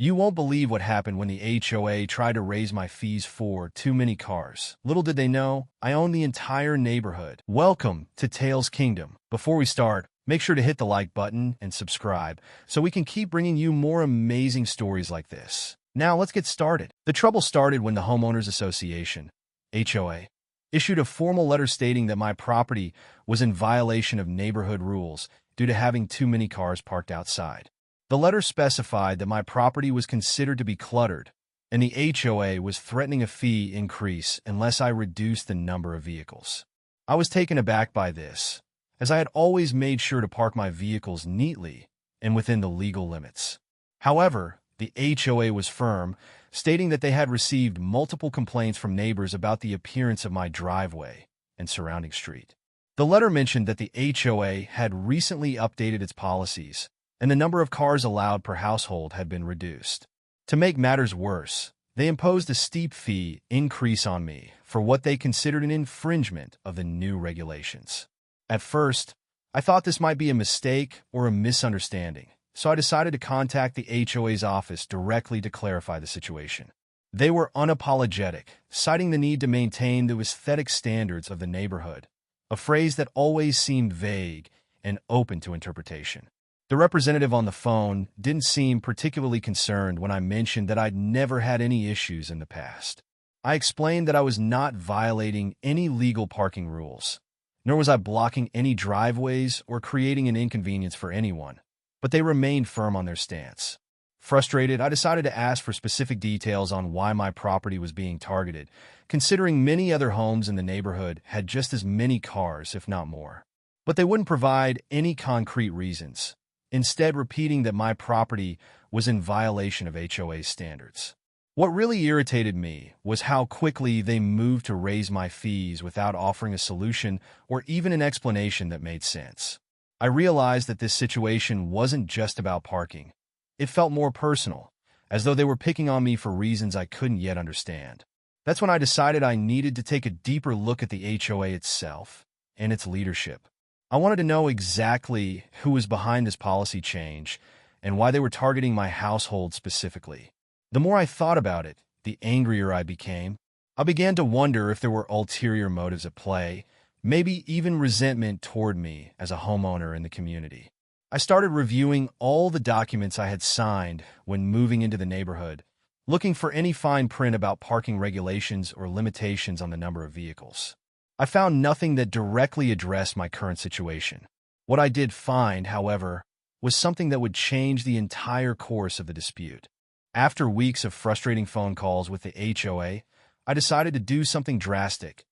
You won't believe what happened when the HOA tried to raise my fees for too many cars. Little did they know, I own the entire neighborhood. Welcome to Tales Kingdom. Before we start, make sure to hit the like button and subscribe so we can keep bringing you more amazing stories like this. Now let's get started. The trouble started when the Homeowners Association, HOA, issued a formal letter stating that my property was in violation of neighborhood rules due to having too many cars parked outside. The letter specified that my property was considered to be cluttered, and the HOA was threatening a fee increase unless I reduced the number of vehicles. I was taken aback by this, as I had always made sure to park my vehicles neatly and within the legal limits. However, the HOA was firm, stating that they had received multiple complaints from neighbors about the appearance of my driveway and surrounding street. The letter mentioned that the HOA had recently updated its policies, and the number of cars allowed per household had been reduced. To make matters worse, they imposed a steep fee increase on me for what they considered an infringement of the new regulations. At first, I thought this might be a mistake or a misunderstanding, so I decided to contact the HOA's office directly to clarify the situation. They were unapologetic, citing the need to maintain the aesthetic standards of the neighborhood, a phrase that always seemed vague and open to interpretation. The representative on the phone didn't seem particularly concerned when I mentioned that I'd never had any issues in the past. I explained that I was not violating any legal parking rules, nor was I blocking any driveways or creating an inconvenience for anyone, but they remained firm on their stance. Frustrated, I decided to ask for specific details on why my property was being targeted, considering many other homes in the neighborhood had just as many cars, if not more. But they wouldn't provide any concrete reasons, instead repeating that my property was in violation of HOA standards. What really irritated me was how quickly they moved to raise my fees without offering a solution or even an explanation that made sense. I realized that this situation wasn't just about parking. It felt more personal, as though they were picking on me for reasons I couldn't yet understand. That's when I decided I needed to take a deeper look at the HOA itself and its leadership. I wanted to know exactly who was behind this policy change and why they were targeting my household specifically. The more I thought about it, the angrier I became. I began to wonder if there were ulterior motives at play, maybe even resentment toward me as a homeowner in the community. I started reviewing all the documents I had signed when moving into the neighborhood, looking for any fine print about parking regulations or limitations on the number of vehicles. I found nothing that directly addressed my current situation. What I did find, however, was something that would change the entire course of the dispute. After weeks of frustrating phone calls with the HOA, I decided to do something drastic.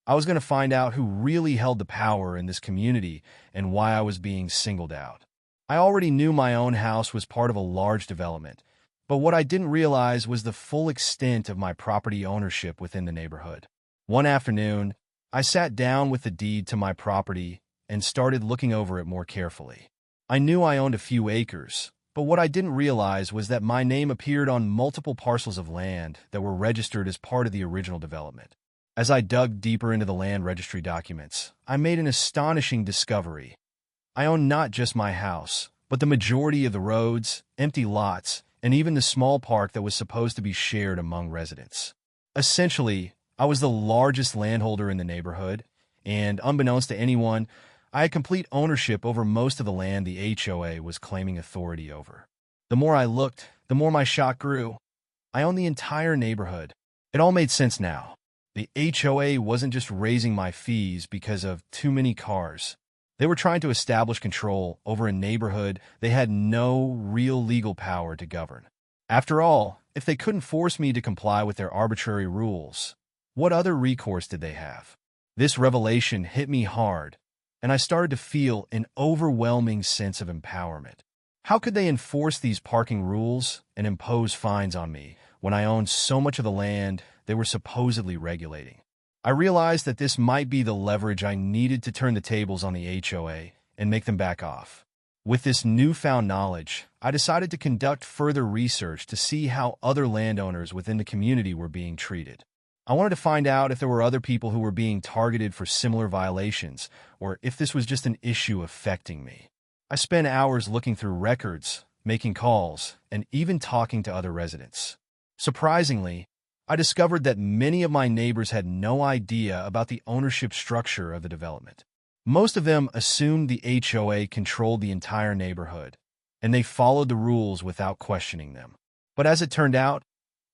I was going to find out who really held the power in this community and why I was being singled out. I already knew my own house was part of a large development, but what I didn't realize was the full extent of my property ownership within the neighborhood. One afternoon, I sat down with the deed to my property and started looking over it more carefully. I knew I owned a few acres, but what I didn't realize was that my name appeared on multiple parcels of land that were registered as part of the original development. As I dug deeper into the land registry documents, I made an astonishing discovery. I owned not just my house, but the majority of the roads, empty lots, and even the small park that was supposed to be shared among residents. Essentially, I was the largest landholder in the neighborhood, and unbeknownst to anyone, I had complete ownership over most of the land the HOA was claiming authority over. The more I looked, the more my shock grew. I owned the entire neighborhood. It all made sense now. The HOA wasn't just raising my fees because of too many cars. They were trying to establish control over a neighborhood they had no real legal power to govern. After all, if they couldn't force me to comply with their arbitrary rules, what other recourse did they have? This revelation hit me hard, and I started to feel an overwhelming sense of empowerment. How could they enforce these parking rules and impose fines on me when I owned so much of the land they were supposedly regulating? I realized that this might be the leverage I needed to turn the tables on the HOA and make them back off. With this newfound knowledge, I decided to conduct further research to see how other landowners within the community were being treated. I wanted to find out if there were other people who were being targeted for similar violations, or if this was just an issue affecting me. I spent hours looking through records, making calls, and even talking to other residents. Surprisingly, I discovered that many of my neighbors had no idea about the ownership structure of the development. Most of them assumed the HOA controlled the entire neighborhood, and they followed the rules without questioning them. But as it turned out,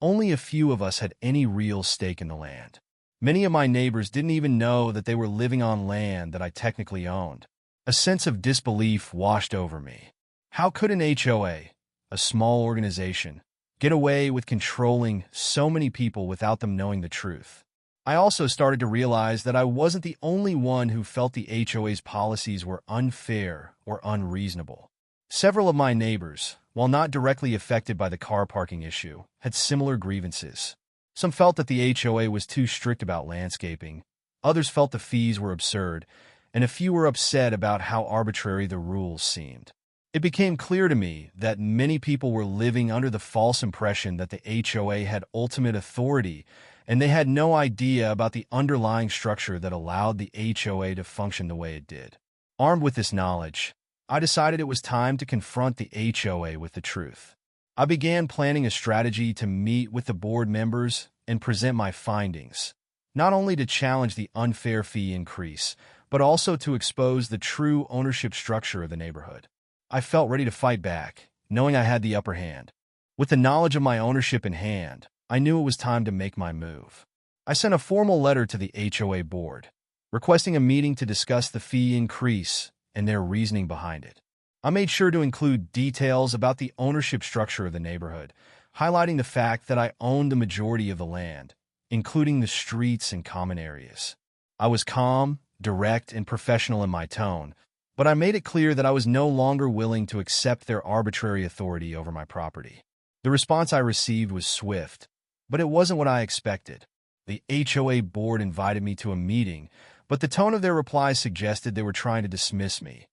only a few of us had any real stake in the land. Many of my neighbors didn't even know that they were living on land that I technically owned. A sense of disbelief washed over me. How could an HOA, a small organization, get away with controlling so many people without them knowing the truth? I also started to realize that I wasn't the only one who felt the HOA's policies were unfair or unreasonable. Several of my neighbors, while not directly affected by the car parking issue, had similar grievances. Some felt that the HOA was too strict about landscaping, others felt the fees were absurd, and a few were upset about how arbitrary the rules seemed. It became clear to me that many people were living under the false impression that the HOA had ultimate authority, and they had no idea about the underlying structure that allowed the HOA to function the way it did. Armed with this knowledge, I decided it was time to confront the HOA with the truth. I began planning a strategy to meet with the board members and present my findings, not only to challenge the unfair fee increase, but also to expose the true ownership structure of the neighborhood. I felt ready to fight back, knowing I had the upper hand. With the knowledge of my ownership in hand, I knew it was time to make my move. I sent a formal letter to the HOA board, requesting a meeting to discuss the fee increase and their reasoning behind it. I made sure to include details about the ownership structure of the neighborhood, highlighting the fact that I owned the majority of the land, including the streets and common areas. I was calm, direct, and professional in my tone, but I made it clear that I was no longer willing to accept their arbitrary authority over my property. The response I received was swift, but it wasn't what I expected. The HOA board invited me to a meeting, but the tone of their reply suggested they were trying to dismiss me,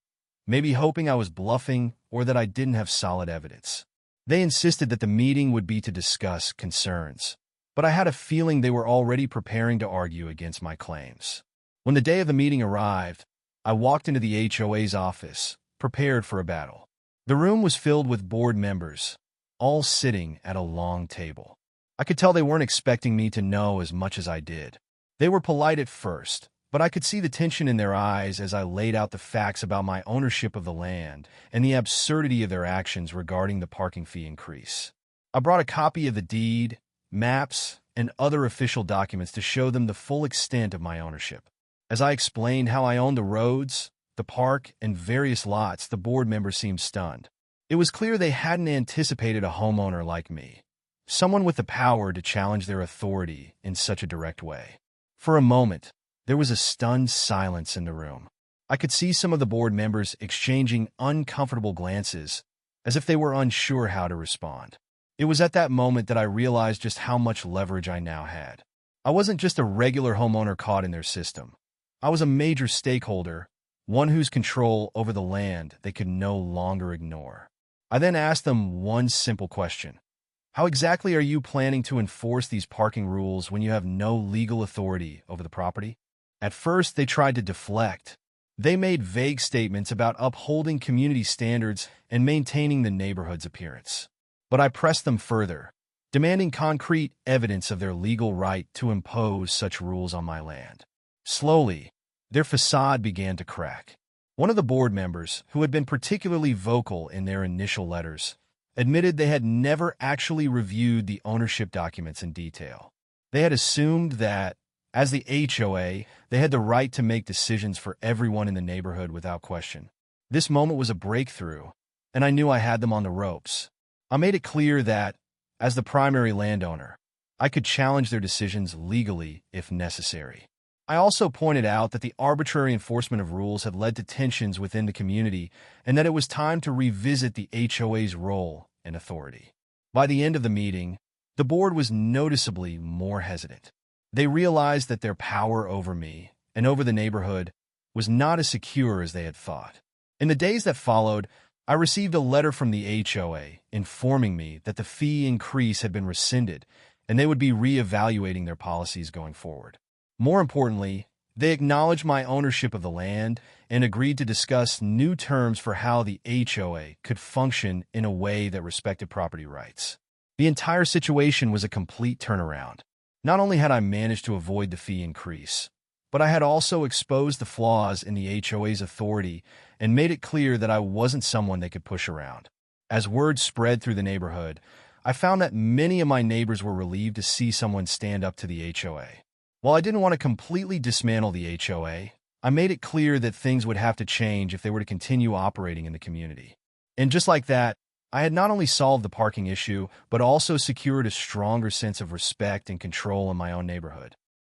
maybe hoping I was bluffing or that I didn't have solid evidence. They insisted that the meeting would be to discuss concerns, but I had a feeling they were already preparing to argue against my claims. When the day of the meeting arrived, I walked into the HOA's office, prepared for a battle. The room was filled with board members, all sitting at a long table. I could tell they weren't expecting me to know as much as I did. They were polite at first, but I could see the tension in their eyes as I laid out the facts about my ownership of the land and the absurdity of their actions regarding the parking fee increase. I brought a copy of the deed, maps, and other official documents to show them the full extent of my ownership. As I explained how I owned the roads, the park, and various lots, the board members seemed stunned. It was clear they hadn't anticipated a homeowner like me, someone with the power to challenge their authority in such a direct way. For a moment, there was a stunned silence in the room. I could see some of the board members exchanging uncomfortable glances, as if they were unsure how to respond. It was at that moment that I realized just how much leverage I now had. I wasn't just a regular homeowner caught in their system. I was a major stakeholder, one whose control over the land they could no longer ignore. I then asked them one simple question. How exactly are you planning to enforce these parking rules when you have no legal authority over the property? At first, they tried to deflect. They made vague statements about upholding community standards and maintaining the neighborhood's appearance. But I pressed them further, demanding concrete evidence of their legal right to impose such rules on my land. Slowly, their facade began to crack. One of the board members, who had been particularly vocal in their initial letters, admitted they had never actually reviewed the ownership documents in detail. They had assumed that, as the HOA, they had the right to make decisions for everyone in the neighborhood without question. This moment was a breakthrough, and I knew I had them on the ropes. I made it clear that, as the primary landowner, I could challenge their decisions legally if necessary. I also pointed out that the arbitrary enforcement of rules had led to tensions within the community and that it was time to revisit the HOA's role and authority. By the end of the meeting, the board was noticeably more hesitant. They realized that their power over me and over the neighborhood was not as secure as they had thought. In the days that followed, I received a letter from the HOA informing me that the fee increase had been rescinded and they would be re-evaluating their policies going forward. More importantly, They acknowledged my ownership of the land and agreed to discuss new terms for how the HOA could function in a way that respected property rights. The entire situation was a complete turnaround. Not only had I managed to avoid the fee increase, but I had also exposed the flaws in the HOA's authority and made it clear that I wasn't someone they could push around. As word spread through the neighborhood, I found that many of my neighbors were relieved to see someone stand up to the HOA. While I didn't want to completely dismantle the HOA, I made it clear that things would have to change if they were to continue operating in the community. And just like that, I had not only solved the parking issue, but also secured a stronger sense of respect and control in my own neighborhood.